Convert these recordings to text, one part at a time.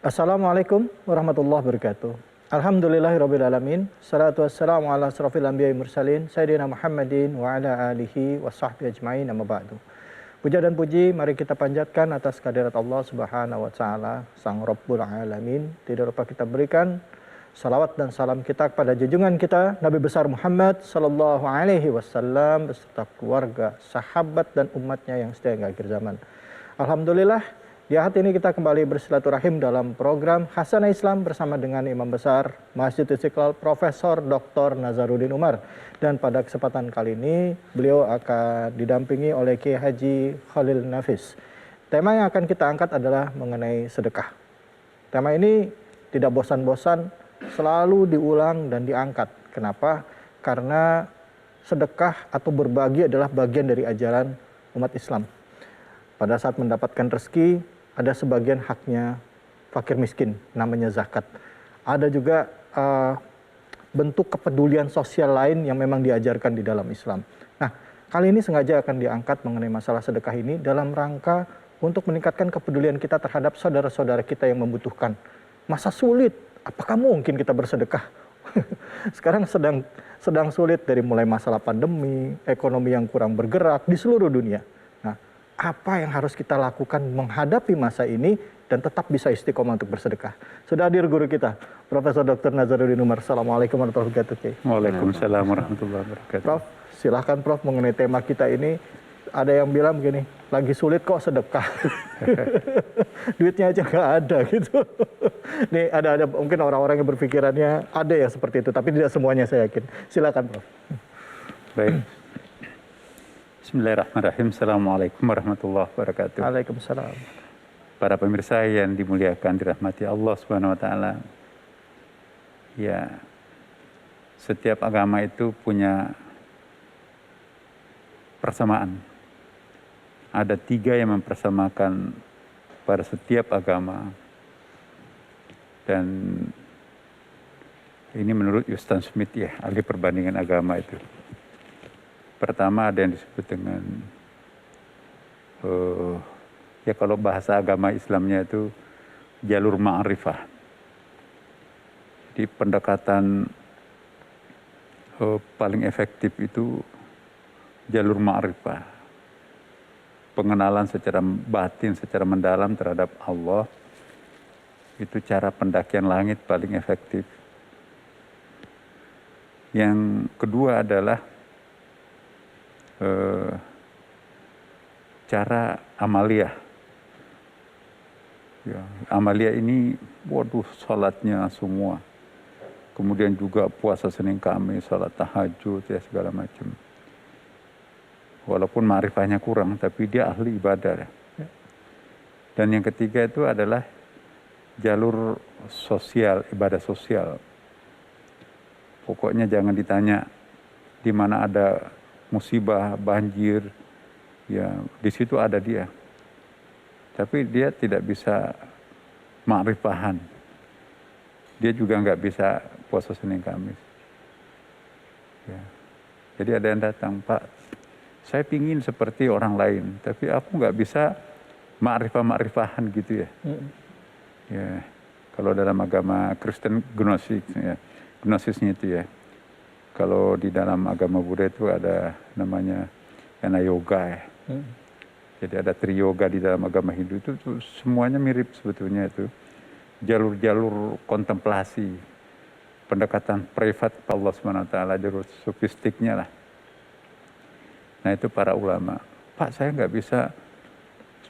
Assalamualaikum warahmatullahi wabarakatuh. Alhamdulillahirrabbilalamin. Salatu wassalamu ala asrafil anbiya'i mursalin Sayyidina Muhammadin wa ala alihi wa sahbihi ajma'in amma ba'du. Puja dan puji mari kita panjatkan atas kehadirat Allah subhanahu wa ta'ala, Sang Rabbul Alamin. Tidak lupa kita berikan salawat dan salam kita kepada junjungan kita Nabi besar Muhammad sallallahu alaihi wasallam beserta keluarga, sahabat dan umatnya yang setia hingga akhir zaman. Alhamdulillah, di hari ini kita kembali bersilaturahim dalam program Hasanah Islam bersama dengan Imam Besar Masjid Istiqlal Profesor Dr. Nazaruddin Umar. Dan pada kesempatan kali ini beliau akan didampingi oleh Kiai Haji Khalil Nafis. Tema yang akan kita angkat adalah mengenai sedekah. Tema ini tidak bosan-bosan, selalu diulang dan diangkat. Kenapa? Karena sedekah atau berbagi adalah bagian dari ajaran umat Islam. Pada saat mendapatkan rezeki, ada sebagian haknya fakir miskin, namanya zakat. Ada juga bentuk kepedulian sosial lain yang memang diajarkan di dalam Islam. Nah, kali ini sengaja akan diangkat mengenai masalah sedekah ini dalam rangka untuk meningkatkan kepedulian kita terhadap saudara-saudara kita yang membutuhkan. Masa sulit, apakah mungkin kita bersedekah? Sekarang sedang sulit, dari mulai masalah pandemi, ekonomi yang kurang bergerak di seluruh dunia. Apa yang harus kita lakukan menghadapi masa ini dan tetap bisa istiqomah untuk bersedekah? Sudah hadir guru kita, Profesor Dr. Nazaruddin Umar. Assalamualaikum warahmatullahi wabarakatuh. Waalaikumsalam warahmatullahi wabarakatuh. Prof, silahkan Prof mengenai tema kita ini. Ada yang bilang begini, lagi sulit kok sedekah. Duitnya aja nggak ada gitu. Nih ada mungkin orang-orang yang berpikirannya ada yang seperti itu, tapi tidak semuanya saya yakin. Silakan Prof. Baik. Bismillahirrahmanirrahim. Assalamualaikum warahmatullahi wabarakatuh. Waalaikumsalam. Para pemirsa yang dimuliakan, dirahmati Allah Subhanahu wa taala. Ya, setiap agama itu punya persamaan. Ada 3 yang mempersamakan pada setiap agama. Dan ini menurut Justin Smith ya, ahli perbandingan agama itu. Pertama ada yang disebut dengan ya kalau bahasa agama Islamnya itu jalur ma'rifah. Jadi pendekatan paling efektif itu jalur ma'rifah. Pengenalan secara batin, secara mendalam terhadap Allah. Itu cara pendakian langit paling efektif. Yang kedua adalah cara amaliyah. Ya, amaliyah ini, waduh, salatnya semua. Kemudian juga puasa Senin Kamis, salat tahajud, ya segala macam. Walaupun ma'rifahnya kurang, tapi dia ahli ibadah. Dan yang ketiga itu adalah jalur sosial, ibadah sosial. Pokoknya jangan ditanya di mana ada musibah, banjir, ya di situ ada dia. Tapi dia tidak bisa ma'rifahan. Dia juga nggak bisa puasa Senin Kamis. Ya. Jadi ada yang datang, Pak, saya pingin seperti orang lain, tapi aku nggak bisa ma'rifahan gitu ya. Ya. Kalau dalam agama Kristen gnosis, ya, gnosisnya itu ya. Kalau di dalam agama Buddha itu ada namanya Jnana Yoga ya. Jadi ada Triyoga di dalam agama Hindu itu semuanya mirip sebetulnya itu. Jalur-jalur kontemplasi, pendekatan privat ke Allah SWT, jalur sofistiknya lah. Nah itu para ulama. Pak, saya nggak bisa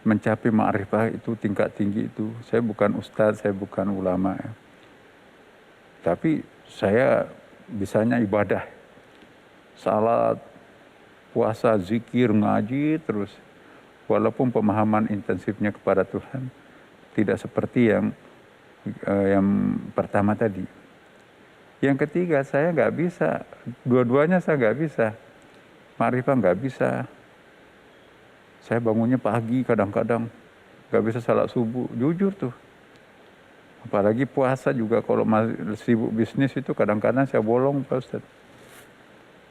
mencapai ma'rifah itu tingkat tinggi itu. Saya bukan ustadz, saya bukan ulama ya. Tapi saya bisanya ibadah, salat, puasa, zikir, ngaji terus. Walaupun pemahaman intensifnya kepada Tuhan tidak seperti yang pertama tadi. Yang ketiga, saya nggak bisa, dua-duanya saya nggak bisa. Ma'rifah nggak bisa. Saya bangunnya pagi kadang-kadang, nggak bisa salat subuh, jujur tuh. Apalagi puasa juga kalau masih sibuk bisnis itu kadang-kadang saya bolong Pak Ustadz.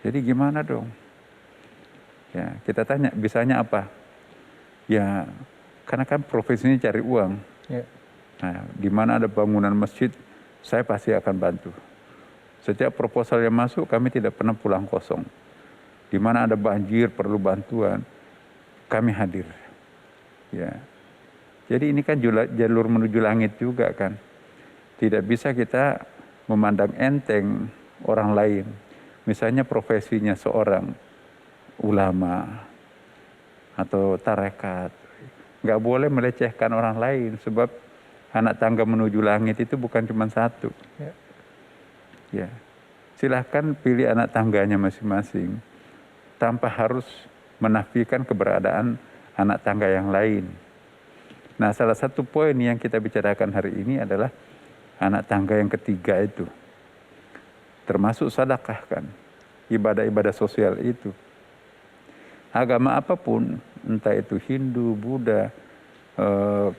Jadi gimana dong? Ya, kita tanya, bisanya apa? Ya, karena kan profesinya cari uang. Ya. Nah, di mana ada bangunan masjid, saya pasti akan bantu. Setiap proposal yang masuk, kami tidak pernah pulang kosong. Di mana ada banjir, perlu bantuan, kami hadir. Ya. Jadi ini kan jalur menuju langit juga kan. Tidak bisa kita memandang enteng orang lain. Misalnya profesinya seorang ulama atau tarekat. Nggak boleh melecehkan orang lain sebab anak tangga menuju langit itu bukan cuma satu. Ya. Silahkan pilih anak tangganya masing-masing tanpa harus menafikan keberadaan anak tangga yang lain. Nah, salah satu poin yang kita bicarakan hari ini adalah anak tangga yang ketiga itu. Termasuk sedekah kan. Ibadah-ibadah sosial itu. Agama apapun, entah itu Hindu, Buddha,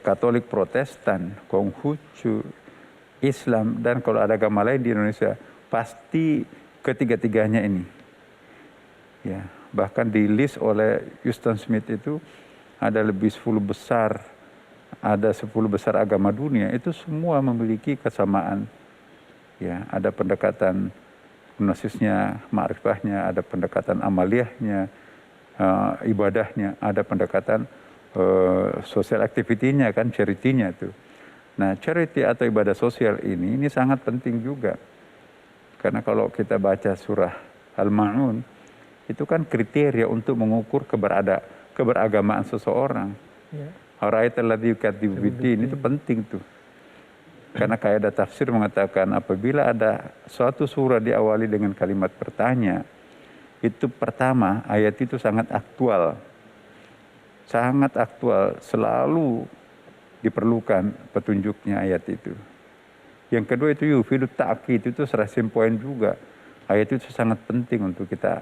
Katolik, Protestan, Konghucu, Islam, dan kalau ada agama lain di Indonesia, pasti ketiga-tiganya ini. Ya, bahkan di list oleh Houston Smith itu ada lebih 10 besar, ada 10 besar agama dunia, itu semua memiliki kesamaan. Ya, ada pendekatan gnosisnya, ma'rifahnya, ada pendekatan amaliyahnya, ibadahnya, ada pendekatan social activity-nya kan, charity-nya itu. Nah, charity atau ibadah sosial ini sangat penting juga. Karena kalau kita baca surah Al-Ma'un, itu kan kriteria untuk mengukur keberagamaan seseorang. Ara'aital ladzi yukadzibu biddin, itu penting tuh. Karena kaidah tafsir mengatakan apabila ada suatu surah diawali dengan kalimat bertanya, itu pertama ayat itu sangat aktual. Sangat aktual, selalu diperlukan petunjuknya ayat itu. Yang kedua itu yufidu ta'kid, itu serasi poin juga. Ayat itu sangat penting untuk kita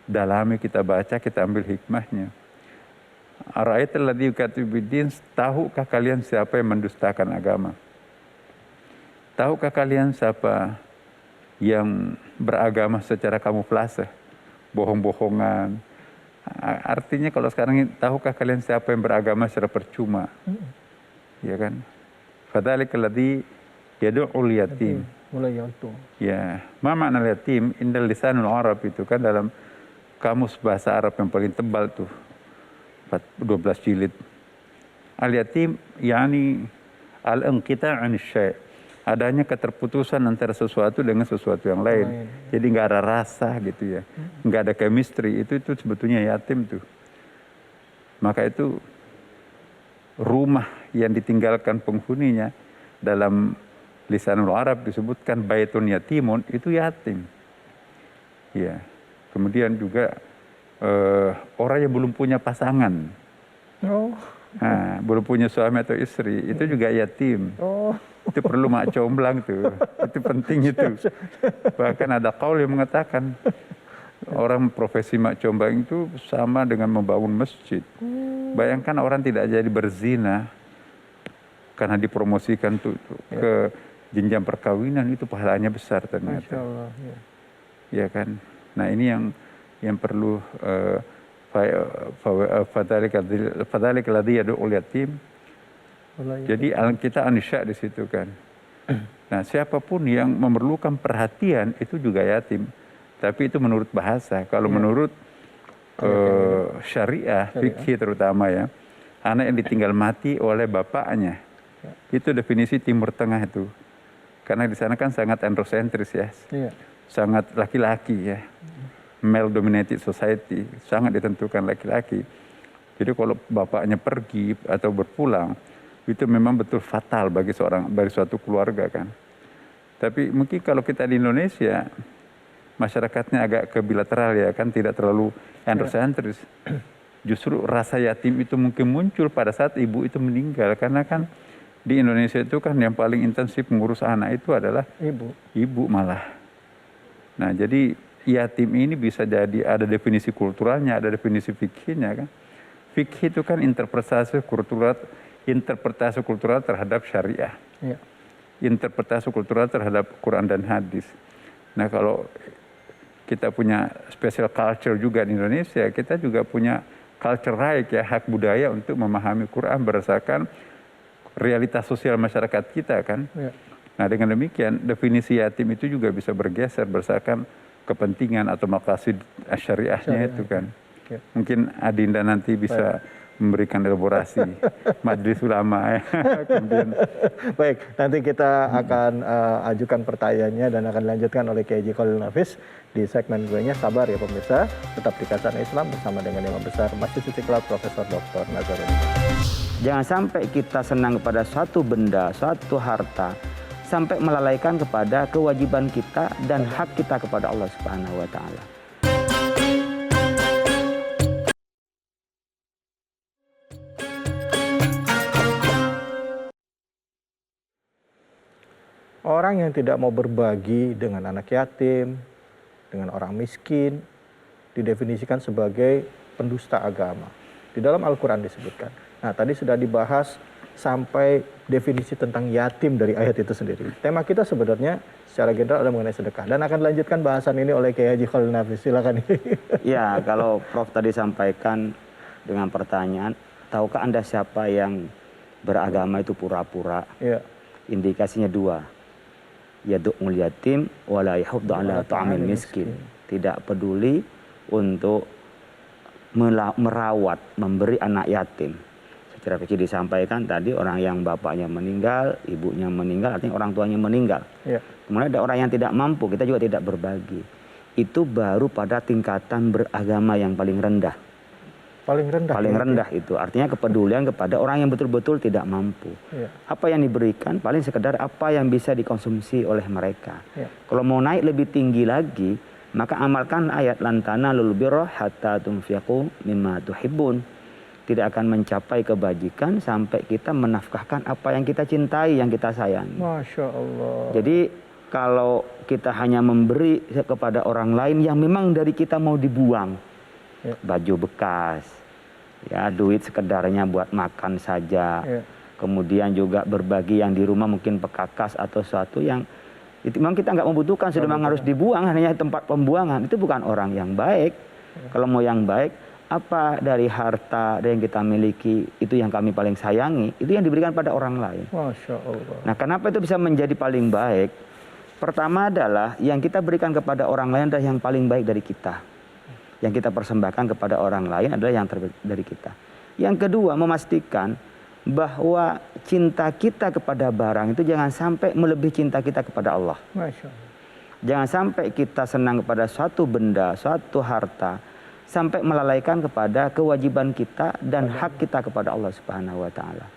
dalami, kita baca, kita ambil hikmahnya. Ara'aital ladzi yukadzibu biddin, tahukah kalian siapa yang mendustakan agama? Tahukah kalian siapa yang beragama secara kamuflase, bohong-bohongan? Artinya kalau sekarang, tahukah kalian siapa yang beragama secara percuma? Ya kan? Fadzalikal ladzi yad'ul yatim. Ya, ma makna yatim indal lisanul Arab itu kan dalam kamus bahasa Arab yang paling tebal tuh. 12 jilid. Al-yatim yani al-inqita' 'an syai'. Adanya keterputusan antara sesuatu dengan sesuatu yang lain. Jadi nggak ada rasa gitu ya. Nggak ada chemistry, itu sebetulnya yatim tuh. Maka itu rumah yang ditinggalkan penghuninya dalam lisanul Arab disebutkan baitun yatimun, itu yatim. Ya. Kemudian juga orang yang belum punya pasangan. Nah, belum punya suami atau istri, itu juga yatim. Itu perlu mak comblang tuh. Itu penting itu. Bahkan ada qaul yang mengatakan orang profesi mak comblang itu sama dengan membangun masjid. Bayangkan orang tidak jadi berzina karena dipromosikan tuh ke jenjang perkawinan, itu pahalanya besar ternyata. Masya Allah, ya. Ya kan. Nah, ini yang perlu fadzalika ladzi yad'ul yatim. Jadi kita anisya di situ kan. Nah, siapapun yang memerlukan perhatian itu juga yatim. Tapi itu menurut bahasa. Kalau menurut syariah, fikih terutama ya, anak yang ditinggal mati oleh bapaknya, itu definisi Timur Tengah itu. Karena di sana kan sangat androcentris ya, sangat laki-laki ya, male dominated society, sangat ditentukan laki-laki. Jadi kalau bapaknya pergi atau berpulang, itu memang betul fatal bagi suatu keluarga kan. Tapi mungkin kalau kita di Indonesia, masyarakatnya agak kebilateral ya kan, tidak terlalu androcentris. Justru rasa yatim itu mungkin muncul pada saat ibu itu meninggal, karena kan di Indonesia itu kan yang paling intensif mengurus anak itu adalah ibu malah. Nah, jadi yatim ini bisa jadi ada definisi kulturalnya, ada definisi fikihnya kan. Fikih itu kan interpretasi kultural terhadap syariah. Interpretasi kultural terhadap Quran dan hadis. Nah, kalau kita punya special culture juga di Indonesia, kita juga punya culture right ya, hak budaya untuk memahami Quran berdasarkan realitas sosial masyarakat kita kan. Ya. Nah dengan demikian definisi yatim itu juga bisa bergeser berdasarkan kepentingan atau maqasid syariahnya itu kan. Ya. Mungkin Adinda nanti bisa memberikan elaborasi majelis ulama ya. Kemudian Baik, nanti kita akan ajukan pertanyaannya dan akan dilanjutkan oleh Kiai Haji Khalil Nafis di segmen gue-nya. Sabar ya pemirsa, tetap di Khazanah Islam bersama dengan Imam Besar Masjid Istiqlal Profesor Dr. Nazarudin. Jangan sampai kita senang kepada suatu benda, suatu harta, sampai melalaikan kepada kewajiban kita dan hak kita kepada Allah Subhanahu wa taala. Orang yang tidak mau berbagi dengan anak yatim, dengan orang miskin, didefinisikan sebagai pendusta agama. Di dalam Al-Quran disebutkan. Nah, tadi sudah dibahas sampai definisi tentang yatim dari ayat itu sendiri. Tema kita sebenarnya secara general ada mengenai sedekah. Dan akan dilanjutkan bahasan ini oleh Kiai Haji Khalil Nafis. Silakan. Ya, kalau Prof tadi sampaikan dengan pertanyaan, tahukah Anda siapa yang beragama itu pura-pura? Ya. Indikasinya dua. Yadu'ul yatim wala yahuddu ala ta'amil miskin. Tidak peduli untuk merawat, memberi anak yatim. Secara kecil disampaikan tadi orang yang bapaknya meninggal, ibunya meninggal, artinya orang tuanya meninggal. Ya. Kemudian ada orang yang tidak mampu, kita juga tidak berbagi. Itu baru pada tingkatan beragama yang paling rendah. Paling rendah. Paling rendah itu artinya kepedulian kepada orang yang betul-betul tidak mampu. Ya. Apa yang diberikan paling sekedar apa yang bisa dikonsumsi oleh mereka. Ya. Kalau mau naik lebih tinggi lagi, maka amalkan ayat lantana lul birra hatta tunfiqu mimma tuhibbun. Tidak akan mencapai kebajikan sampai kita menafkahkan apa yang kita cintai, yang kita sayangi. Masya Allah. Jadi kalau kita hanya memberi kepada orang lain yang memang dari kita mau dibuang, ya. Baju bekas, ya duit sekedarnya buat makan saja, Ya. kemudian juga berbagi yang di rumah mungkin pekakas atau sesuatu yang itu memang kita nggak membutuhkan, sudah memang harus dibuang, hanya tempat pembuangan, itu bukan orang yang baik. Ya. Kalau mau yang baik, apa dari harta yang kita miliki itu yang kami paling sayangi, itu yang diberikan pada orang lain. Masya Allah. Nah, kenapa itu bisa menjadi paling baik? Pertama adalah yang kita berikan kepada orang lain adalah yang paling baik dari kita. Yang kita persembahkan kepada orang lain adalah yang terbaik dari kita. Yang kedua, memastikan bahwa cinta kita kepada barang itu jangan sampai melebihi cinta kita kepada Allah. Masya Allah. Jangan sampai kita senang kepada suatu benda, suatu harta, sampai melalaikan kepada kewajiban kita dan hak kita kepada Allah Subhanahu wa taala.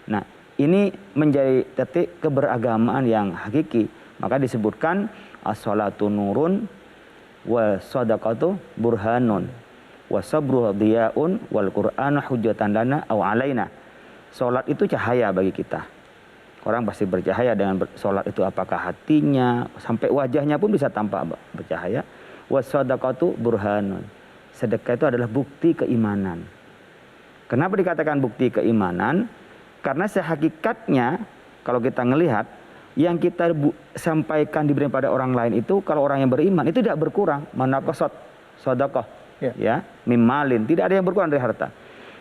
Nah, ini menjadi titik keberagamaan yang hakiki. Maka disebutkan as-salatu nurun wa shadaqatu burhanun wa sabru diyaun wal qur'anu hujjatan lana aw alaina. Salat itu cahaya bagi kita. Orang pasti bercahaya dengan salat itu, apakah hatinya sampai wajahnya pun bisa tampak bercahaya. Wa shadaqatu burhanun. Sedekah itu adalah bukti keimanan. Kenapa dikatakan bukti keimanan? Karena sehakikatnya kalau kita melihat yang kita sampaikan diberikan pada orang lain itu, kalau orang yang beriman itu tidak berkurang. Manaqasat sedekah, ya, mimalin, tidak ada yang berkurang dari harta.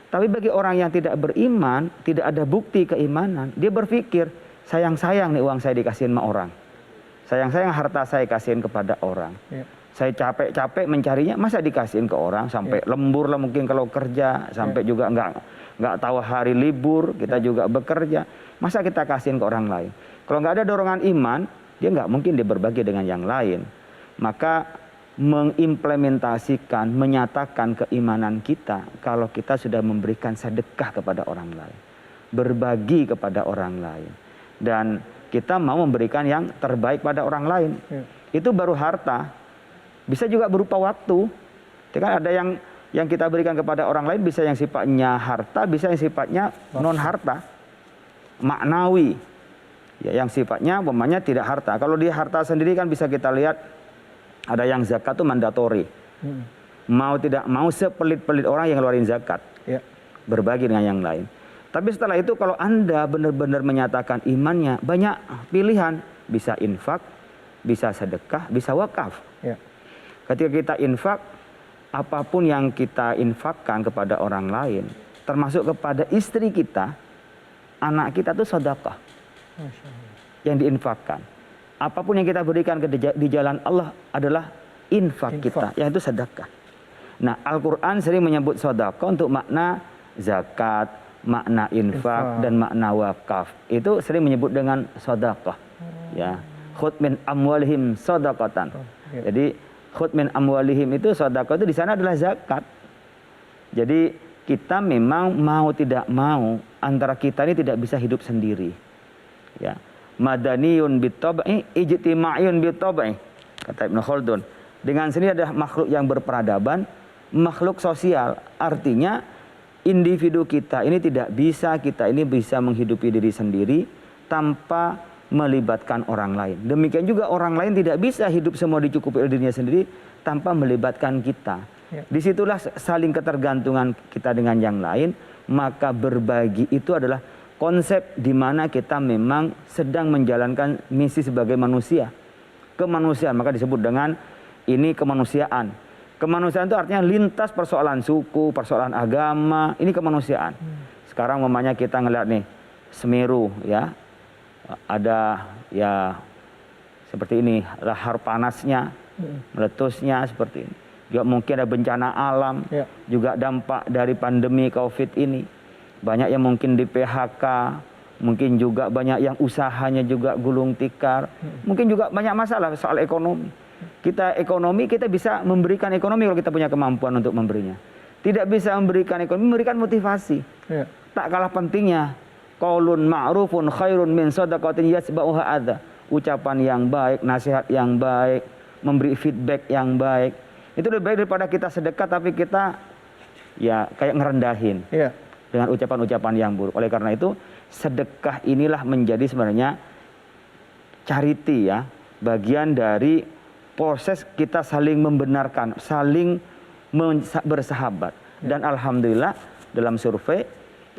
Tapi bagi orang yang tidak beriman, tidak ada bukti keimanan, dia berpikir sayang-sayang nih uang saya dikasihin sama orang, sayang-sayang harta saya kasihin kepada orang. Ya. Saya capek-capek mencarinya, masa dikasihin ke orang, sampai lembur lah mungkin kalau kerja, sampai juga nggak tahu hari libur, kita juga bekerja, masa kita kasihin ke orang lain. Kalau nggak ada dorongan iman, dia nggak mungkin dia berbagi dengan yang lain. Maka mengimplementasikan, menyatakan keimanan kita kalau kita sudah memberikan sedekah kepada orang lain, berbagi kepada orang lain, dan kita mau memberikan yang terbaik pada orang lain. Itu baru harta. Bisa juga berupa waktu. Kan ada yang kita berikan kepada orang lain, bisa yang sifatnya harta, bisa yang sifatnya non harta, maknawi. Ya, yang sifatnya umpamanya tidak harta. Kalau di harta sendiri kan bisa kita lihat ada yang zakat itu mandatori. Mau tidak mau sepelit-pelit orang yang ngeluarin zakat. Ya. Berbagi dengan yang lain. Tapi setelah itu kalau Anda benar-benar menyatakan imannya, banyak pilihan. Bisa infak, bisa sedekah, bisa wakaf. Ya. Ketika kita infak, apapun yang kita infakkan kepada orang lain, termasuk kepada istri kita, anak kita itu sedekah Masya Allah. yang diinfakkan. Apapun yang kita berikan di jalan Allah adalah infak kita, yang itu sedekah. Nah, Al-Quran sering menyebut sedekah untuk makna zakat, makna infak, dan makna wakaf. Itu sering menyebut dengan sedekah. Ya, khudh min amwalihim sedekatan. Jadi khudh min amwalihim itu sedekah itu di sana adalah zakat. Jadi kita memang mau tidak mau antara kita ini tidak bisa hidup sendiri. Ya. Madaniyun bitab'i ijtima'iyun bitab'i, kata Ibnu Khaldun. Dengan sendiri adalah makhluk yang berperadaban, makhluk sosial. Artinya individu kita ini bisa menghidupi diri sendiri tanpa melibatkan orang lain. Demikian juga orang lain tidak bisa hidup semua dicukupi oleh dirinya sendiri tanpa melibatkan kita. Ya. Disitulah saling ketergantungan kita dengan yang lain. Maka berbagi itu adalah konsep di mana kita memang sedang menjalankan misi sebagai manusia. Kemanusiaan, maka disebut dengan ini kemanusiaan. Kemanusiaan itu artinya lintas persoalan suku, persoalan agama, ini kemanusiaan. Sekarang mamanya kita ngeliat nih, Semeru ya, ada ya seperti ini, lahar panasnya, meletusnya seperti ini. Juga mungkin ada bencana alam, Ya. juga dampak dari pandemi COVID ini. Banyak yang mungkin di PHK, mungkin juga banyak yang usahanya juga gulung tikar, mungkin juga banyak masalah soal ekonomi. Kita bisa memberikan ekonomi kalau kita punya kemampuan untuk memberinya. Tidak bisa memberikan ekonomi, memberikan motivasi. Ya. Tak kalah pentingnya, qaulun ma'rufun khairun min shadaqatin yatba'uha adza. Ucapan yang baik, nasihat yang baik, memberi feedback yang baik. Itu lebih baik daripada kita sedekah tapi kita ya kayak ngerendahin. Ya. Dengan ucapan-ucapan yang buruk. Oleh karena itu, sedekah inilah menjadi sebenarnya charity ya, bagian dari proses kita saling membenarkan, saling bersahabat. Dan alhamdulillah dalam survei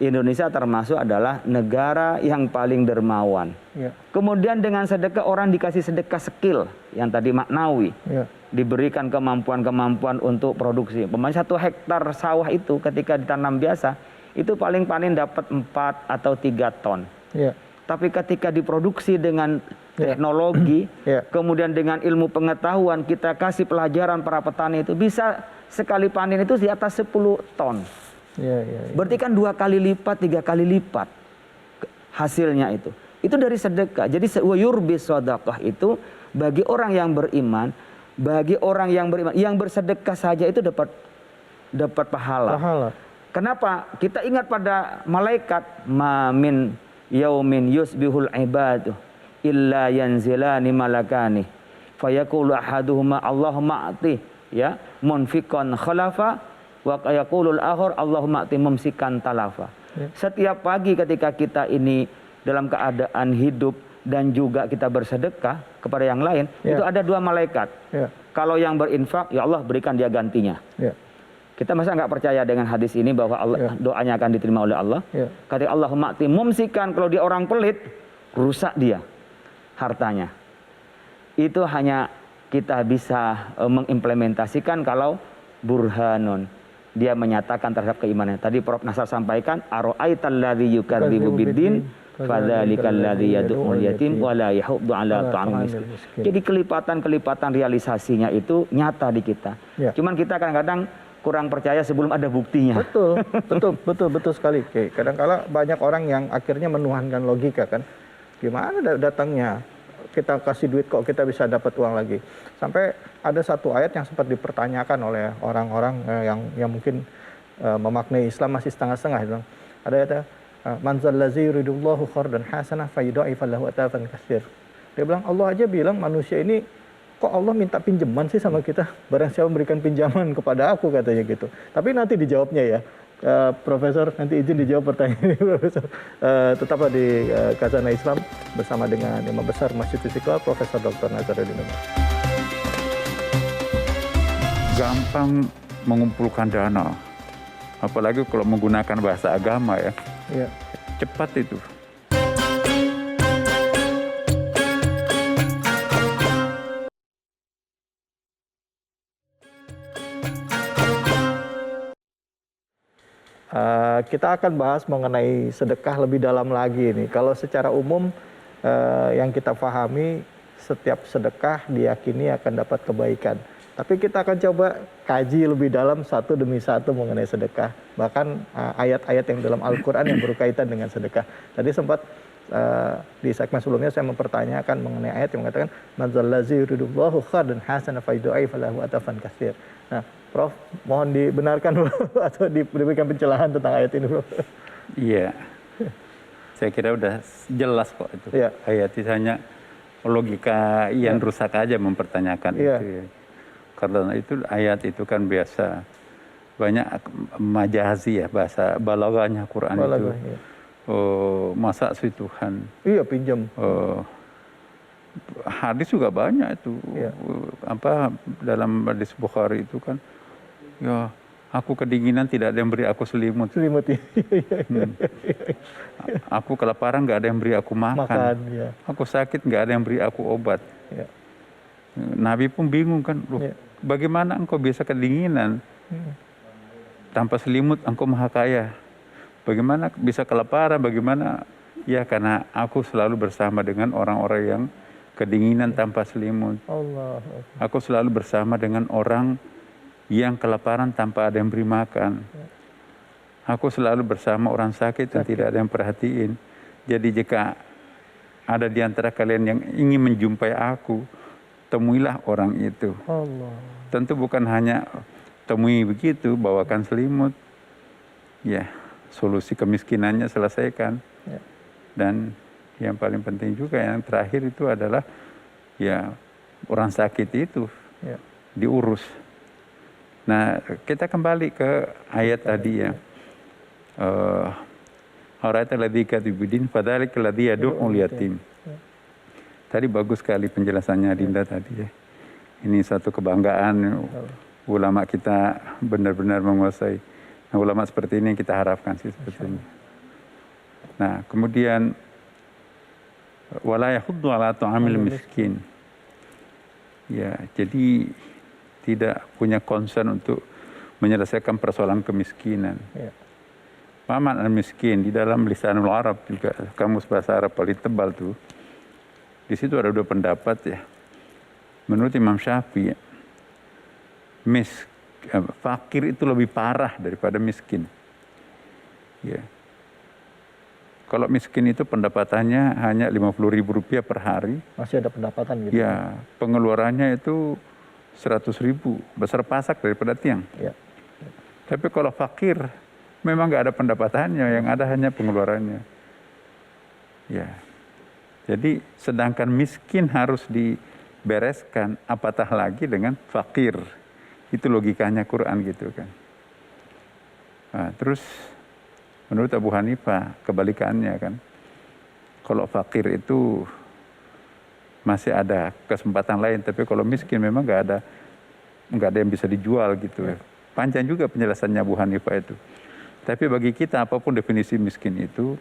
Indonesia termasuk adalah negara yang paling dermawan. Ya. Kemudian dengan sedekah orang dikasih sedekah skill yang tadi maknawi. Ya. Diberikan kemampuan-kemampuan untuk produksi. Pemain 1 hektar sawah itu ketika ditanam biasa itu paling panen dapat 4 atau 3 ton. Ya. Tapi ketika diproduksi dengan teknologi, Ya. kemudian dengan ilmu pengetahuan, kita kasih pelajaran para petani itu bisa sekali panen itu di atas 10 ton. Ya, ya, ya. Berarti kan 2 kali lipat, 3 kali lipat hasilnya itu. Itu dari sedekah. Jadi yurbis sedekah itu bagi orang yang beriman, yang bersedekah saja itu dapat pahala. Kenapa? Kita ingat pada malaikat, ma min yaumin yusbihul ibadu illa yanzilani malakani fayaqulu ahaduhuma Allahumma ati ya munfiqan khalafa wa yaqulul akhar Allahumma ati mumsikan talafa. Ya. Setiap pagi ketika kita ini dalam keadaan hidup dan juga kita bersedekah kepada yang lain, itu ada 2 malaikat. Ya. Kalau yang berinfak, ya Allah berikan dia gantinya. Ya. Kita masa nggak percaya dengan hadis ini bahwa Allah, doanya akan diterima oleh Allah? Ya. Kata Allahumma ati mumsikan, kalau dia orang pelit, rusak dia hartanya. Itu hanya kita bisa mengimplementasikan kalau burhanun. Dia menyatakan terhadap keimanannya. Tadi Prof. Nasar sampaikan, aro'aital ladzi yukadzibu biddin fadzalikal ladzi yad'ul yatim wa la yahuddu ala ta'amil miskin. Jadi kelipatan-kelipatan realisasinya itu nyata di kita. Ya. Cuman kita kadang-kadang kurang percaya sebelum ada buktinya. Betul sekali. Oke, kadang-kala banyak orang yang akhirnya menuhankan logika kan. Gimana datangnya? Kita kasih duit kok kita bisa dapat uang lagi. Sampai ada satu ayat yang sempat dipertanyakan oleh orang-orang yang mungkin memaknai Islam masih setengah-setengah. Bilang, ada ayatnya, man zallazi yuridullahu khardan hasanah fayudha'ifa lahu atafan katsir. Dia bilang Allah aja bilang manusia ini kok Allah minta pinjaman sih sama kita? Barang siapa memberikan pinjaman kepada aku, katanya gitu. Tapi nanti dijawabnya ya. Profesor, nanti izin dijawab pertanyaan ini, Profesor. Tetaplah di Khazanah Islam bersama dengan Imam Besar Masjid Istiqlal, Profesor Dr. Nazaruddin Umar. Gampang mengumpulkan dana, apalagi kalau menggunakan bahasa agama ya. Ya. Cepat itu. kita akan bahas mengenai sedekah lebih dalam lagi nih. Kalau secara umum yang kita pahami, setiap sedekah diyakini akan dapat kebaikan. Tapi kita akan coba kaji lebih dalam satu demi satu mengenai sedekah. Bahkan ayat-ayat yang dalam Al-Quran yang berkaitan dengan sedekah. Tadi sempat di segmen sebelumnya saya mempertanyakan mengenai ayat yang mengatakan manzallazi yuridullahu khairan hasanan fayudai falahu atafan katsir. Nah, Prof, mohon dibenarkan dulu atau diberikan pencerahan tentang ayat ini, Bro. Iya. Saya kira udah jelas kok itu. Iya. Ayat itu hanya logika yang rusak aja mempertanyakan itu ya. Karena itu ayat itu kan biasa banyak majazi ya, bahasa balaghahnya Quran itu. Iya. Oh, masa sih Tuhan. Iya, pinjam. Hadis juga banyak itu. Iya. Apa dalam hadis Bukhari itu kan, ya aku kedinginan tidak ada yang beri aku selimut. Selimut ya. Aku kelaparan nggak ada yang beri aku makan. Ya. Aku sakit nggak ada yang beri aku obat. Ya. Nabi pun bingung kan, loh, Ya. bagaimana engkau bisa kedinginan tanpa selimut? Engkau maha kaya. Bagaimana bisa kelaparan? Bagaimana? Ya karena aku selalu bersama dengan orang-orang yang kedinginan tanpa selimut. Allah. Aku selalu bersama dengan orang yang kelaparan tanpa ada yang beri makan. Aku selalu bersama orang sakit dan tidak ada yang perhatiin. Jadi jika ada di antara kalian yang ingin menjumpai aku, temuilah orang itu. Allah. Tentu bukan hanya temui begitu, bawakan selimut. Ya, solusi kemiskinannya selesaikan. Ya. Dan yang paling penting juga yang terakhir itu adalah ya orang sakit itu diurus. Nah, kita kembali ke ayat tadi ya. Ara'aita alladzi kadzibudin fadzalika alladzi yad'ul yatim. Tadi bagus sekali penjelasannya Dinda tadi ya. Ini satu kebanggaan ulama kita benar-benar menguasai. Nah, ulama seperti ini yang kita harapkan sih sebetulnya. Nah, kemudian wala yahuddu ala ta'amil miskin. Ya, jadi tidak punya concern untuk menyelesaikan persoalan kemiskinan. Ya. Maman al-miskin di dalam lisanul Arab juga, kamus bahasa Arab paling tebal tuh. Di situ ada dua pendapat ya. Menurut Imam Syafi'i, fakir itu lebih parah daripada miskin. Ya. Kalau miskin itu pendapatannya hanya Rp50.000 per hari. Masih ada pendapatan gitu. Ya, pengeluarannya itu 100.000, besar pasak daripada tiang. Ya. Tapi kalau fakir, memang nggak ada pendapatannya, yang ada hanya pengeluarannya. Ya, jadi sedangkan miskin harus dibereskan, apatah lagi dengan fakir. Itu logikanya Quran gitu kan. Nah, terus menurut Abu Hanifah kebalikannya kan. Kalau fakir itu masih ada kesempatan lain, tapi kalau miskin memang nggak ada yang bisa dijual gitu. Ya. Panjang juga penjelasannya Abu Hanifah itu. Tapi bagi kita apapun definisi miskin itu,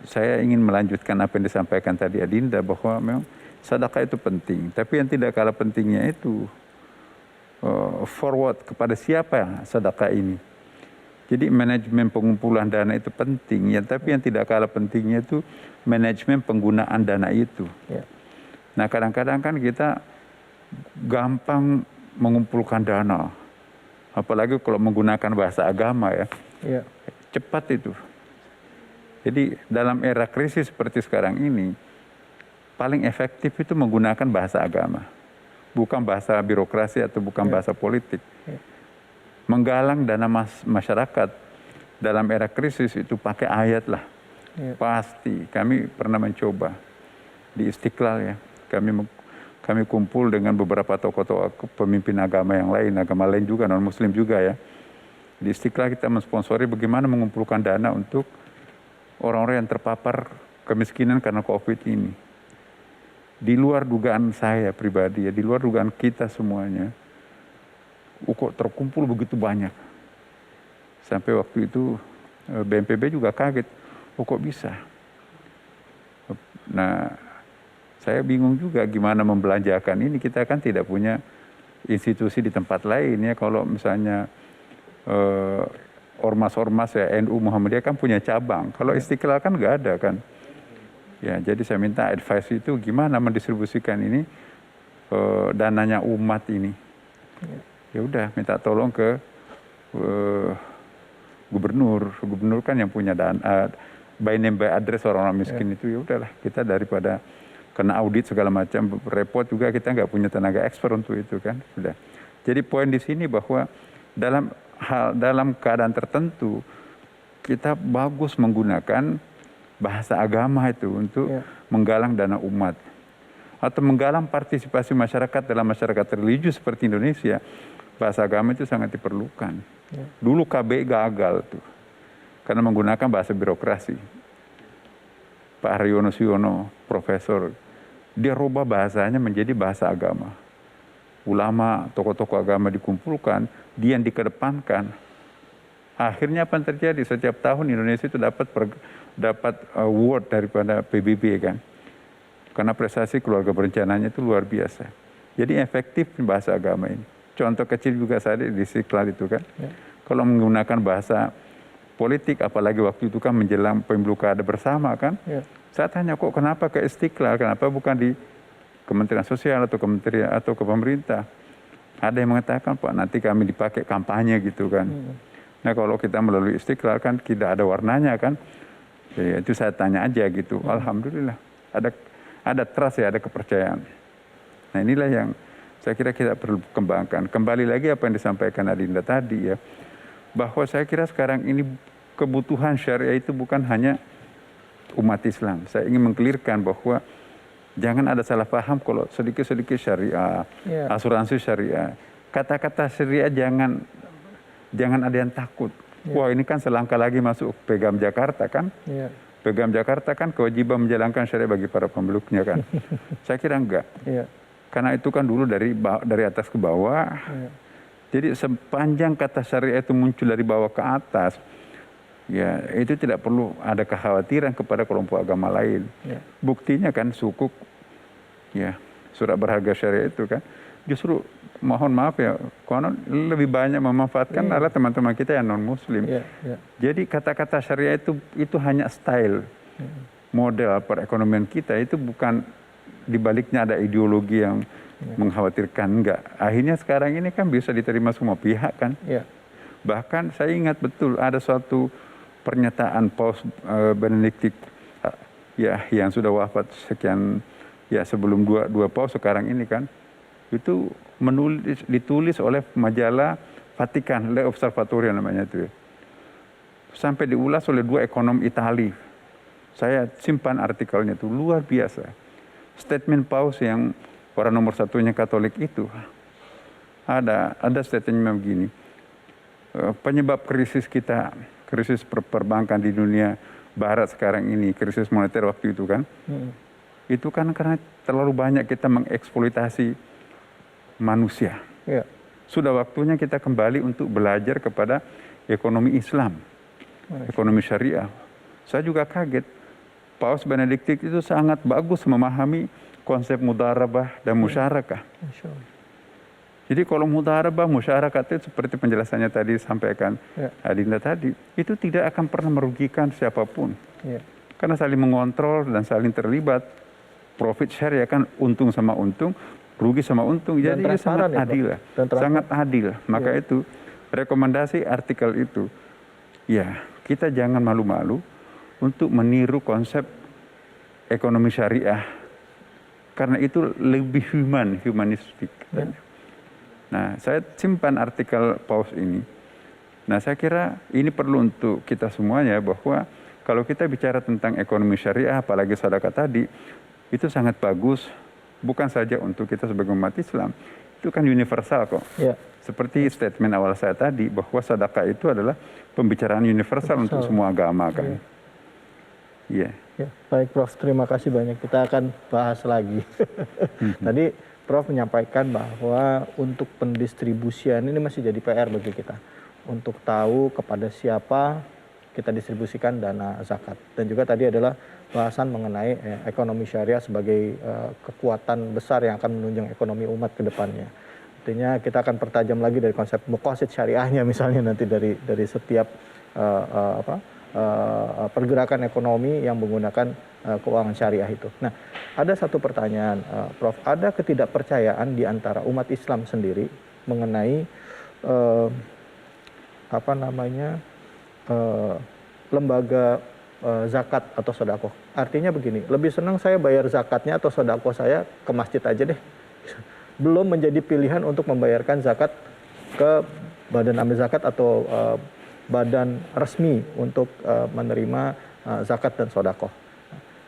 saya ingin melanjutkan apa yang disampaikan tadi Adinda bahwa memang sedekah itu penting. Tapi yang tidak kalah pentingnya itu forward kepada siapa sedekah ini. Jadi manajemen pengumpulan dana itu penting, ya. Tapi yang tidak kalah pentingnya itu manajemen penggunaan dana itu. Ya. Nah kadang-kadang kan kita gampang mengumpulkan dana, apalagi kalau menggunakan bahasa agama ya. Ya. Cepat itu. Jadi dalam era krisis seperti sekarang ini, paling efektif itu menggunakan bahasa agama, bukan bahasa birokrasi atau bukan bahasa politik. Ya. Menggalang dana masyarakat dalam era krisis itu pakai ayat lah. Ya. Pasti kami pernah mencoba di Istiqlal ya. Kami kumpul dengan beberapa tokoh-tokoh pemimpin agama yang lain, agama lain juga, non-muslim juga ya. Di Istiqlal kita mensponsori bagaimana mengumpulkan dana untuk orang-orang yang terpapar kemiskinan karena COVID ini. Di luar dugaan saya pribadi ya, di luar dugaan kita semuanya, kok terkumpul begitu banyak. Sampai waktu itu BNPB juga kaget, kok bisa. Nah, saya bingung juga gimana membelanjakan ini. Kita kan tidak punya institusi di tempat lain ya. Kalau misalnya ormas-ormas ya NU Muhammadiyah kan punya cabang. Kalau Istiqlal kan nggak ada kan. Ya, jadi saya minta advice itu gimana mendistribusikan ini dananya umat ini. Ya udah minta tolong ke gubernur. Gubernur kan yang punya dana by name by address orang-orang miskin itu. Ya udahlah, kita daripada kena audit segala macam repot juga, kita nggak punya tenaga expert untuk itu kan. Sudah. Jadi poin di sini bahwa dalam keadaan tertentu kita bagus menggunakan bahasa agama itu untuk menggalang dana umat atau menggalang partisipasi masyarakat dalam masyarakat religius seperti Indonesia. Bahasa agama itu sangat diperlukan. Dulu KB gagal tuh karena menggunakan bahasa birokrasi. Pak Haryono Siono, profesor, dia rubah bahasanya menjadi bahasa agama. Ulama, tokoh-tokoh agama dikumpulkan, dia yang dikedepankan. Akhirnya apa yang terjadi? Setiap tahun Indonesia itu dapat award daripada PBB kan. Karena prestasi keluarga berencananya itu luar biasa. Jadi efektif bahasa agama ini. Contoh kecil juga saya di Istiqlal itu kan. Kalau menggunakan bahasa politik, apalagi waktu itu kan menjelang pemilu kada bersama kan. Saya tanya kok kenapa ke Istiqlal, kenapa bukan di Kementerian Sosial atau Kementerian atau ke pemerintah. Ada yang mengatakan Pak nanti kami dipakai kampanye gitu kan. Nah kalau kita melalui Istiqlal kan tidak ada warnanya kan. Ya, itu saya tanya aja gitu. Alhamdulillah ada trust ya, ada kepercayaan. Nah inilah yang saya kira kita perlu kembangkan. Kembali lagi apa yang disampaikan Adinda tadi ya. Bahwa saya kira sekarang ini kebutuhan syariah itu bukan hanya umat Islam. Saya ingin mengkelirkan bahwa jangan ada salah paham kalau sedikit-sedikit syariah, asuransi syariah. Kata-kata syariah jangan ada yang takut. Wah ini kan selangkah lagi masuk Pegam Jakarta kan. Pegam Jakarta kan kewajiban menjalankan syariah bagi para pemeluknya kan. Saya kira enggak. Karena itu kan dulu dari atas ke bawah. Jadi sepanjang kata syariah itu muncul dari bawah ke atas, ya itu tidak perlu ada kekhawatiran kepada kelompok agama lain. Buktinya kan sukuk, ya surat berharga syariah itu kan, justru mohon maaf ya, konon lebih banyak memanfaatkan adalah teman-teman kita yang non Muslim. Jadi kata-kata syariah itu hanya style, model perekonomian kita, itu bukan dibaliknya ada ideologi yang mengkhawatirkan, enggak. Akhirnya sekarang ini kan bisa diterima semua pihak kan. Bahkan saya ingat betul ada suatu pernyataan Paus Benediktus ya yang sudah wafat sekian ya sebelum dua Paus sekarang ini kan, itu ditulis oleh majalah Vatikan, Le Osservatore namanya itu. Sampai diulas oleh 2 ekonom Itali. Saya simpan artikelnya itu, luar biasa. Statement Paus yang orang nomor satunya Katolik itu ada statementnya begini. Penyebab krisis kita, krisis perbankan di dunia barat sekarang ini, krisis moneter waktu itu kan, itu kan karena terlalu banyak kita mengeksploitasi manusia. Sudah waktunya kita kembali untuk belajar kepada ekonomi Islam, ekonomi syariah. Saya juga kaget, Paus Benediktus itu sangat bagus memahami konsep mudharabah dan musyarakah. Jadi kalau mudharabah, musyarakah itu seperti penjelasannya tadi disampaikan Adinda tadi, itu tidak akan pernah merugikan siapapun. Karena saling mengontrol dan saling terlibat. Profit share ya kan, untung sama untung, rugi sama untung. Jadi itu sangat adil. Sangat adil. Maka itu rekomendasi artikel itu, ya kita jangan malu-malu untuk meniru konsep ekonomi syariah. Karena itu lebih humanistik. Nah, saya simpan artikel Paus ini. Nah, saya kira ini perlu untuk kita semuanya bahwa kalau kita bicara tentang ekonomi syariah, apalagi sedekah tadi, itu sangat bagus. Bukan saja untuk kita sebagai umat Islam, itu kan universal kok. Seperti statement awal saya tadi, bahwa sedekah itu adalah pembicaraan universal untuk semua agama kan. Baik Prof, terima kasih banyak. Kita akan bahas lagi. Tadi Prof menyampaikan bahwa untuk pendistribusian ini masih jadi PR bagi kita. Untuk tahu kepada siapa kita distribusikan dana zakat. Dan juga tadi adalah bahasan mengenai ekonomi syariah sebagai kekuatan besar yang akan menunjang ekonomi umat ke depannya. Artinya kita akan pertajam lagi dari konsep muqasid syariahnya misalnya nanti dari setiap pergerakan ekonomi yang menggunakan keuangan syariah itu. Nah, ada satu pertanyaan, Prof. Ada ketidakpercayaan di antara umat Islam sendiri mengenai lembaga zakat atau sodako. Artinya begini, lebih senang saya bayar zakatnya atau sodako saya ke masjid aja deh. Belum menjadi pilihan untuk membayarkan zakat ke badan amil zakat atau badan resmi untuk menerima zakat dan sodako.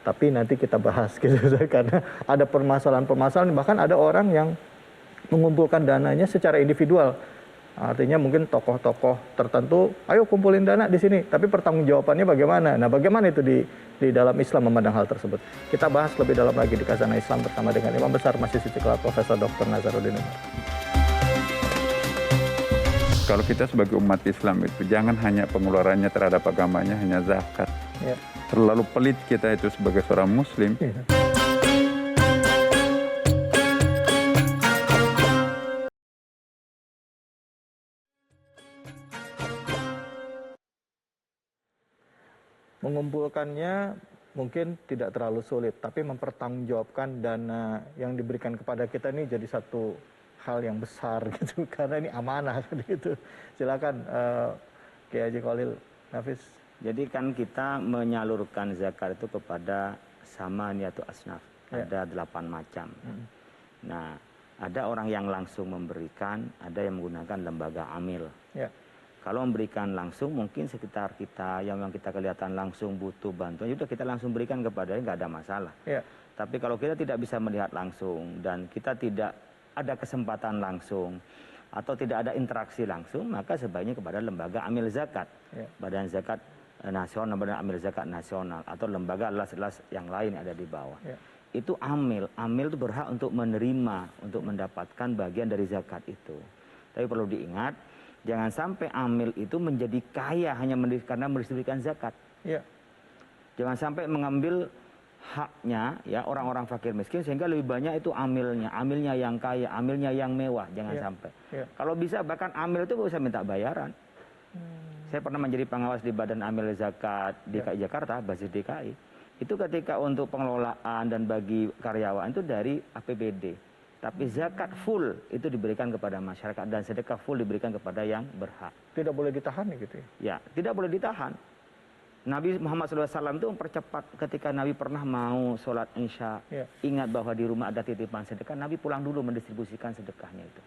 Tapi nanti kita bahas gitu, karena ada permasalahan-permasalahan, bahkan ada orang yang mengumpulkan dananya secara individual. Artinya mungkin tokoh-tokoh tertentu, ayo kumpulin dana di sini, tapi pertanggungjawabannya bagaimana? Nah, bagaimana itu di dalam Islam memandang hal tersebut? Kita bahas lebih dalam lagi di Khazanah Islam bersama dengan Imam Besar Masjid Istiqlal Profesor Dr. Nazaruddin Umar. Kalau kita sebagai umat Islam itu jangan hanya pengeluarannya terhadap agamanya hanya zakat. Ya. Terlalu pelit kita itu sebagai seorang Muslim. Ya. Mengumpulkannya mungkin tidak terlalu sulit, tapi mempertanggungjawabkan dana yang diberikan kepada kita ini jadi satu hal yang besar gitu, karena ini amanah gitu. Silakan Kiai Haji Khalil Nafis. Jadi kan kita menyalurkan zakat itu kepada samaniyatu asnaf. Ya. Ada 8 macam. Nah, ada orang yang langsung memberikan, ada yang menggunakan lembaga amil. Ya. Kalau memberikan langsung, mungkin sekitar kita yang kita kelihatan langsung butuh bantuan, sudah kita langsung berikan kepadanya, nggak ada masalah. Ya. Tapi kalau kita tidak bisa melihat langsung dan kita tidak ada kesempatan langsung atau tidak ada interaksi langsung, maka sebaiknya kepada lembaga amil zakat, Ya. badan zakat nasional, badan amil zakat nasional, atau lembaga las-las yang lain yang ada di bawah. Ya. Itu amil itu berhak untuk menerima, untuk mendapatkan bagian dari zakat itu. Tapi perlu diingat, jangan sampai amil itu menjadi kaya hanya karena mendistribusikan zakat. Ya. Jangan sampai mengambil haknya ya orang-orang fakir miskin sehingga lebih banyak itu amilnya yang kaya, amilnya yang mewah, jangan Ya. sampai. Ya. Kalau bisa bahkan amil itu nggak usah minta bayaran. Saya pernah menjadi pengawas di Badan Amil Zakat DKI Jakarta, basis DKI. Itu ketika untuk pengelolaan dan bagi karyawan itu dari APBD. Tapi zakat full itu diberikan kepada masyarakat dan sedekah full diberikan kepada yang berhak. Tidak boleh ditahan gitu ya. Ya, tidak boleh ditahan. Nabi Muhammad SAW itu mempercepat ketika Nabi pernah mau sholat Isya. Ya. Ingat bahwa di rumah ada titipan sedekah, Nabi pulang dulu mendistribusikan sedekahnya itu.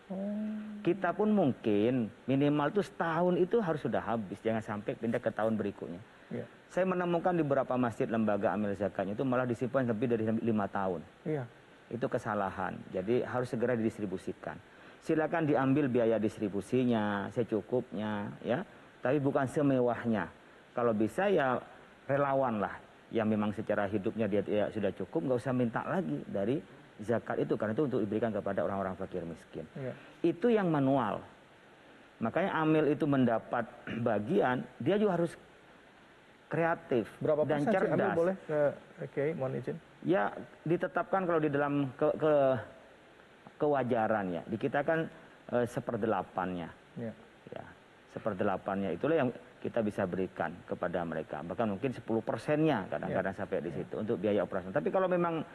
Kita pun mungkin minimal itu setahun itu harus sudah habis. Jangan sampai pindah ke tahun berikutnya. Ya. Saya menemukan di beberapa masjid lembaga amil zakatnya itu malah disimpan lebih dari 5 tahun. Iya. Itu kesalahan. Jadi harus segera didistribusikan. Silakan diambil biaya distribusinya secukupnya ya, tapi bukan semewahnya. Kalau bisa ya relawan lah yang memang secara hidupnya dia sudah cukup, nggak usah minta lagi dari zakat itu, karena itu untuk diberikan kepada orang-orang fakir miskin. Ya. Itu yang manual. Makanya amil itu mendapat bagian, dia juga harus kreatif Berapa dan persen sih cerdas. ambil boleh? Oke, mohon izin. Ya ditetapkan kalau di dalam kewajaran ya. Di kita kan 1/8-nya. Ya. Ya, 1/8-nya itulah yang kita bisa berikan kepada mereka. Bahkan mungkin 10%-nya kadang-kadang sampai di situ untuk biaya operasional. Tapi kalau memang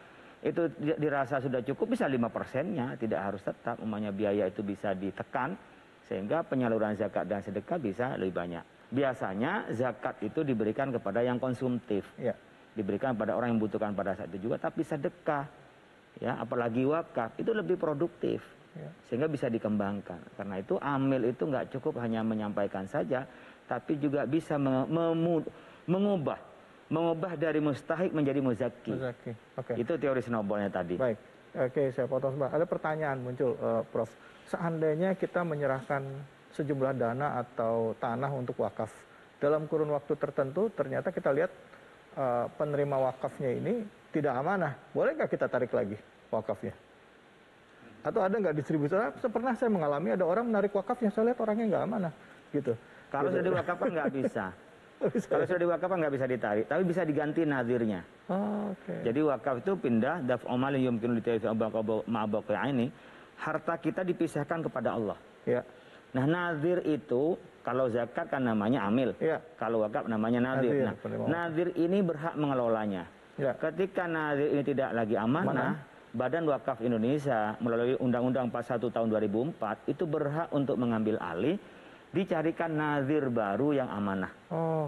itu dirasa sudah cukup, bisa 5%-nya, tidak harus tetap. Umumnya biaya itu bisa ditekan sehingga penyaluran zakat dan sedekah bisa lebih banyak. Biasanya zakat itu diberikan kepada yang konsumtif. Ya. Diberikan pada orang yang membutuhkan pada saat itu juga, tapi sedekah ya, apalagi wakaf itu lebih produktif. Ya. Sehingga bisa dikembangkan. Karena itu amil itu nggak cukup hanya menyampaikan saja, tapi juga bisa mengubah dari mustahik menjadi muzaki. Muzaki. Oke. Itu teori snowballnya tadi. Baik. Oke, saya potong sebentar. Ada pertanyaan muncul, Prof. Seandainya kita menyerahkan sejumlah dana atau tanah untuk wakaf, dalam kurun waktu tertentu ternyata kita lihat penerima wakafnya ini tidak amanah, boleh nggak kita tarik lagi wakafnya? Atau ada nggak distribusi? Pernah saya mengalami ada orang menarik wakafnya, saya lihat orangnya nggak amanah, gitu. Kalau sudah diwakafkan nggak bisa. Kalau sudah diwakafkan nggak bisa ditarik, tapi bisa diganti nadirnya. Oh, oke. Jadi wakaf itu pindah daf omal yumkinu litayfi ini harta kita dipisahkan kepada Allah. Ya. Nah, nazir itu kalau zakat kan namanya amil. Ya. Kalau wakaf namanya nazir. Nazir, Nah, penerima wakaf. nazir ini berhak mengelolanya. Ya. Ketika nazir ini tidak lagi amanah, Badan Wakaf Indonesia melalui Undang-Undang 41 tahun 2004 itu berhak untuk mengambil alih, dicarikan nazir baru yang amanah.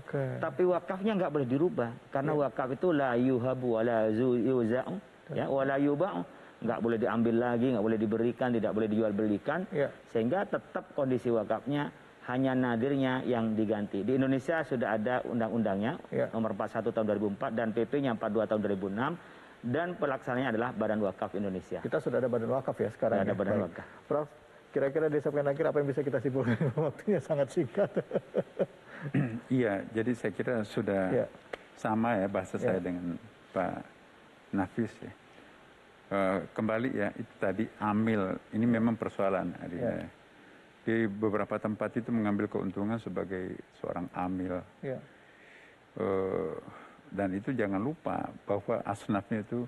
Oke. Tapi wakafnya nggak boleh dirubah karena wakaf itu la yuhabu wala yuza'u ya wala yuba'u, nggak boleh diambil lagi, nggak boleh diberikan, tidak boleh dijual belikan, Ya. sehingga tetap kondisi wakafnya hanya nadirnya yang diganti. Di Indonesia sudah ada undang-undangnya nomor 41 tahun 2004 dan PP-nya 42 tahun 2006 dan pelaksananya adalah Badan Wakaf Indonesia. Kita sudah ada badan wakaf ya sekarang. Sudah ada badan Baik. wakaf. Prof, kira-kira di segmen akhir apa yang bisa kita simpulkan? Waktunya sangat singkat. Iya, jadi saya kira sudah sama ya bahasa saya dengan Pak Nafis ya. Kembali ya, itu tadi amil, ini memang persoalan. Di beberapa tempat itu mengambil keuntungan sebagai seorang amil. Dan itu jangan lupa bahwa asnafnya itu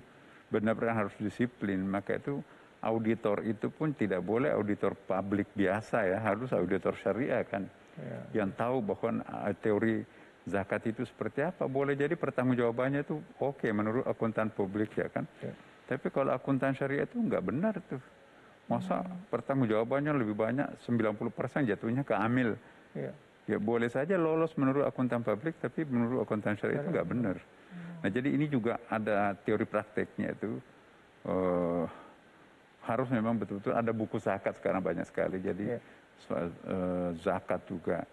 benar-benar harus disiplin. Maka itu auditor itu pun tidak boleh auditor publik biasa ya, harus auditor syariah kan. Yang tahu bahwa teori zakat itu seperti apa. Boleh jadi pertanggungjawabannya itu oke menurut akuntan publik ya kan. Tapi kalau akuntan syariah itu nggak benar tuh. Masa pertanggungjawabannya lebih banyak 90% jatuhnya ke amil. Ya boleh saja lolos menurut akuntan publik, tapi menurut akuntan syariah itu nggak benar. Nah jadi ini juga ada teori prakteknya itu. Harus memang betul-betul ada buku zakat sekarang banyak sekali. Jadi soal zakat juga.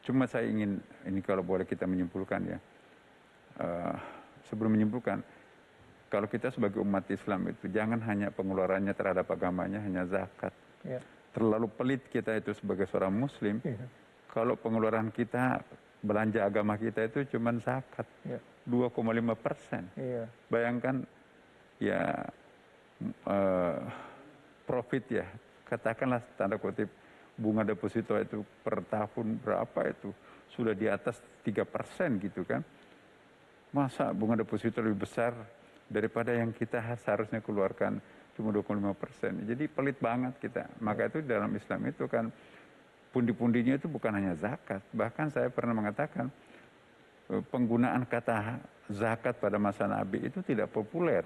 Cuma saya ingin, ini kalau boleh kita menyimpulkan ya. Sebelum menyimpulkan, kalau kita sebagai umat Islam itu jangan hanya pengeluarannya terhadap agamanya hanya zakat. Terlalu pelit kita itu sebagai seorang muslim. Kalau pengeluaran kita, belanja agama kita itu cuma zakat. 2,5%. Bayangkan ya profit ya. Katakanlah tanda kutip bunga deposito itu per tahun berapa itu. Sudah di atas 3% gitu kan. Masa bunga deposito lebih besar daripada yang kita seharusnya keluarkan cuma 2,5%. Jadi pelit banget kita. Maka itu dalam Islam itu kan pundi-pundinya itu bukan hanya zakat. Bahkan saya pernah mengatakan penggunaan kata zakat pada masa Nabi itu tidak populer.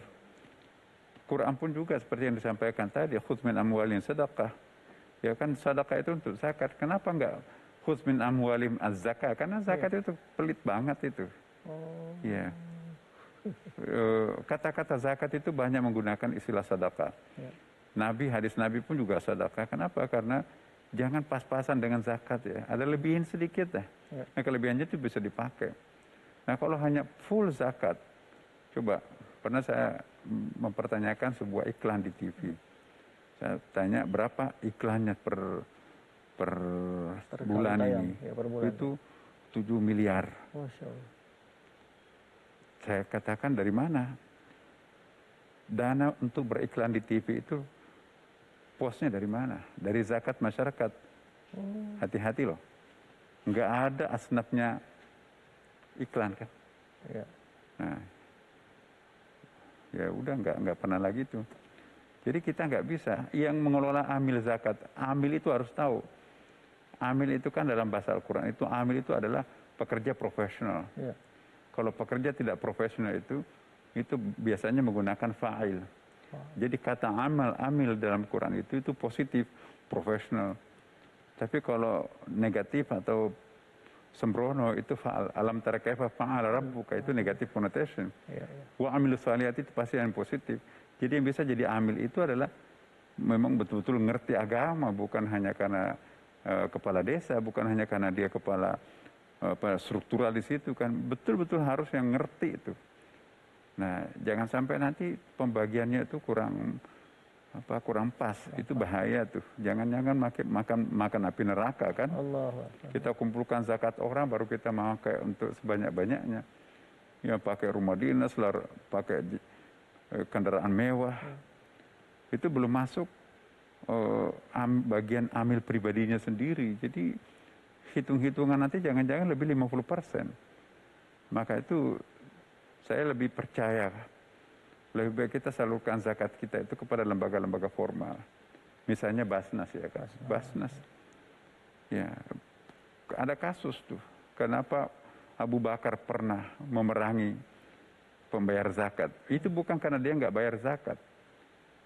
Quran pun juga seperti yang disampaikan tadi, khudz min amwalin sedekah. Ya kan sedekah itu untuk zakat. Kenapa enggak khudz min amwalim az-zakah? Karena zakat itu pelit banget itu. Ya. Kata-kata zakat itu banyak menggunakan istilah sedekah. Nabi, hadis Nabi pun juga sedekah. Kenapa? Karena jangan pas-pasan dengan zakat ya. Ada lebihin sedikit lah. Nah kelebihannya itu bisa dipakai. Nah kalau hanya full zakat, coba pernah saya mempertanyakan sebuah iklan di TV. Saya tanya berapa iklannya per bulan ini. Per bulan. Itu 7 miliar. Masya Allah. Saya katakan dari mana? Dana untuk beriklan di TV itu posnya dari mana? Dari zakat masyarakat. Hati-hati loh. Nggak ada asnafnya iklan kan? Nah, ya udah nggak pernah lagi itu. Jadi kita nggak bisa. Yang mengelola amil zakat, amil itu harus tahu. Amil itu kan dalam bahasa Al-Quran itu amil itu adalah pekerja profesional. Kalau pekerja tidak profesional itu biasanya menggunakan fa'il. Jadi kata amil dalam Quran itu positif, profesional. Tapi kalau negatif atau sembrono itu fa'al. Alam tara kaifa fa'ala rabbuka itu negatif connotation. Wa amilus salihati itu pasti yang positif. Jadi yang bisa jadi amil itu adalah memang betul-betul ngerti agama, bukan hanya karena kepala desa, bukan hanya karena dia kepala struktural di situ kan, betul-betul harus yang ngerti itu. Nah, jangan sampai nanti pembagiannya itu kurang pas, itu bahaya tuh. Jangan-jangan makan api neraka kan. Kita kumpulkan zakat orang baru kita pakai untuk sebanyak-banyaknya. Ya pakai rumah dinas, pakai kendaraan mewah. Itu belum masuk bagian amil pribadinya sendiri. Jadi hitung-hitungan nanti jangan-jangan lebih 50%. Maka itu saya lebih percaya, lebih baik kita salurkan zakat kita itu kepada lembaga-lembaga formal. Misalnya Basnas ya kan, Basnas. Ya, ada kasus tuh. Kenapa Abu Bakar pernah memerangi pembayar zakat? Itu bukan karena dia nggak bayar zakat.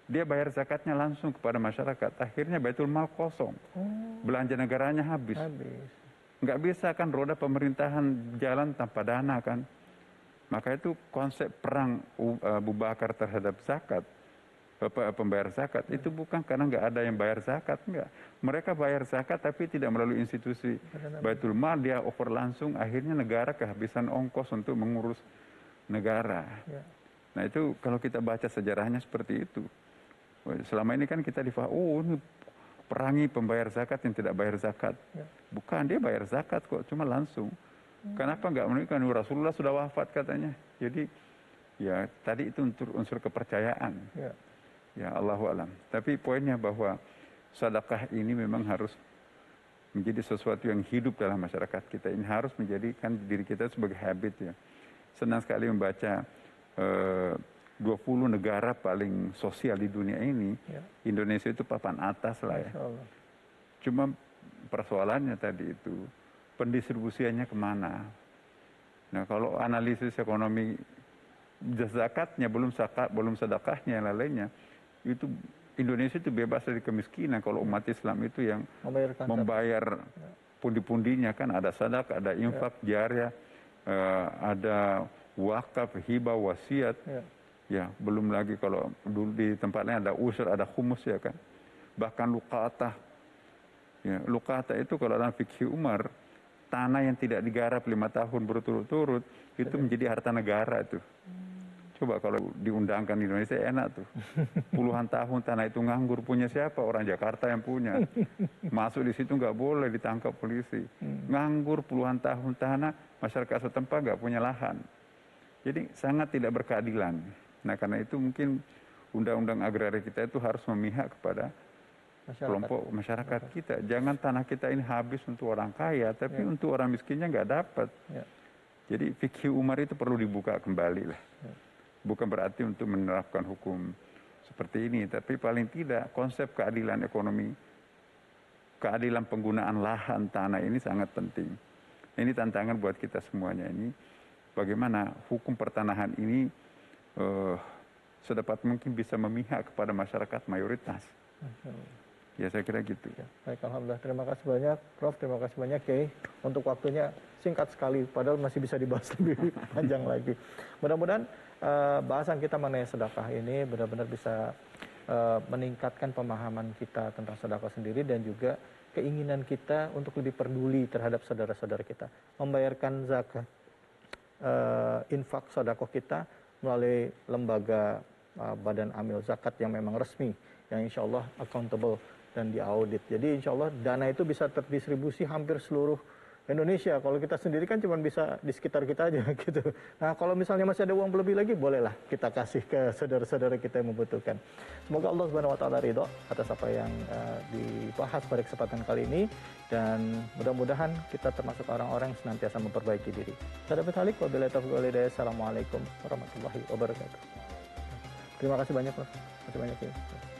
Dia bayar zakatnya langsung kepada masyarakat. Akhirnya Baitul Mal kosong. Belanja negaranya habis. Nggak bisa kan roda pemerintahan jalan tanpa dana kan. Maka itu konsep perang Abu Bakar terhadap zakat, pembayar zakat, itu bukan karena nggak ada yang bayar zakat, enggak. Mereka bayar zakat tapi tidak melalui institusi Baitul Mal, dia over langsung, akhirnya negara kehabisan ongkos untuk mengurus negara. Nah itu kalau kita baca sejarahnya seperti itu. Selama ini kan kita ini perangi pembayar zakat yang tidak bayar zakat. Bukan, dia bayar zakat kok, cuma langsung. Kenapa nggak menikah? Rasulullah sudah wafat katanya. Jadi ya tadi itu unsur kepercayaan. Ya Allahu alam. Tapi poinnya bahwa sedekah ini memang harus menjadi sesuatu yang hidup dalam masyarakat kita. Ini harus menjadikan diri kita sebagai habit ya. Senang sekali membaca 20 negara paling sosial di dunia ini. Indonesia itu papan atas lah ya. Cuma persoalannya tadi itu pendistribusiannya kemana. Nah kalau analisis ekonomi zakatnya belum sedekahnya yang lainnya, itu Indonesia itu bebas dari kemiskinan kalau umat Islam itu yang membayar pundi-pundinya kan, ada sedekah, ada infak jariah, ada wakaf, hibah, wasiat. Ya, belum lagi kalau dulu di tempat lain ada usur, ada humus ya kan. Bahkan luqatah. Ya, luqatah itu kalau dalam fikih Umar, tanah yang tidak digarap 5 tahun berturut-turut itu menjadi harta negara itu. Coba kalau diundangkan di Indonesia enak tuh. Puluhan tahun tanah itu nganggur, punya siapa? Orang Jakarta yang punya. Masuk di situ nggak boleh, ditangkap polisi. Nganggur puluhan tahun tanah, masyarakat setempat nggak punya lahan. Jadi sangat tidak berkeadilan. Nah karena itu mungkin undang-undang agraria kita itu harus memihak kepada kelompok masyarakat kita. Jangan tanah kita ini habis untuk orang kaya, tapi untuk orang miskinnya nggak dapat. Jadi fikih Umar itu perlu dibuka kembali lah. Bukan berarti untuk menerapkan hukum seperti ini, tapi paling tidak konsep keadilan ekonomi, keadilan penggunaan lahan tanah ini sangat penting. Ini tantangan buat kita semuanya ini. Bagaimana hukum pertanahan ini sedapat mungkin bisa memihak kepada masyarakat mayoritas. Ya saya kira gitu. Baik, alhamdulillah. Terima kasih banyak Prof, terima kasih banyak Kiai untuk waktunya, singkat sekali padahal masih bisa dibahas lebih panjang lagi. Mudah-mudahan bahasan kita mengenai sedekah ini benar-benar bisa meningkatkan pemahaman kita tentang sedekah sendiri dan juga keinginan kita untuk lebih peduli terhadap saudara-saudara kita. Membayarkan zakat, infak sedekah kita melalui lembaga badan amil zakat yang memang resmi, yang insya Allah accountable dan diaudit. Jadi insya Allah dana itu bisa terdistribusi hampir seluruh Indonesia. Kalau kita sendiri kan cuma bisa di sekitar kita aja gitu. Nah kalau misalnya masih ada uang lebih lagi, bolehlah kita kasih ke saudara-saudara kita yang membutuhkan. Semoga Allah Subhanahu Wa Taala ridho atas apa yang dibahas pada kesempatan kali ini, dan mudah-mudahan kita termasuk orang-orang yang senantiasa memperbaiki diri. Saya David Halik, wabillahi taufiq wal hidayah. Assalamualaikum warahmatullahi wabarakatuh. Terima kasih banyak Prof. Terima kasih banyak.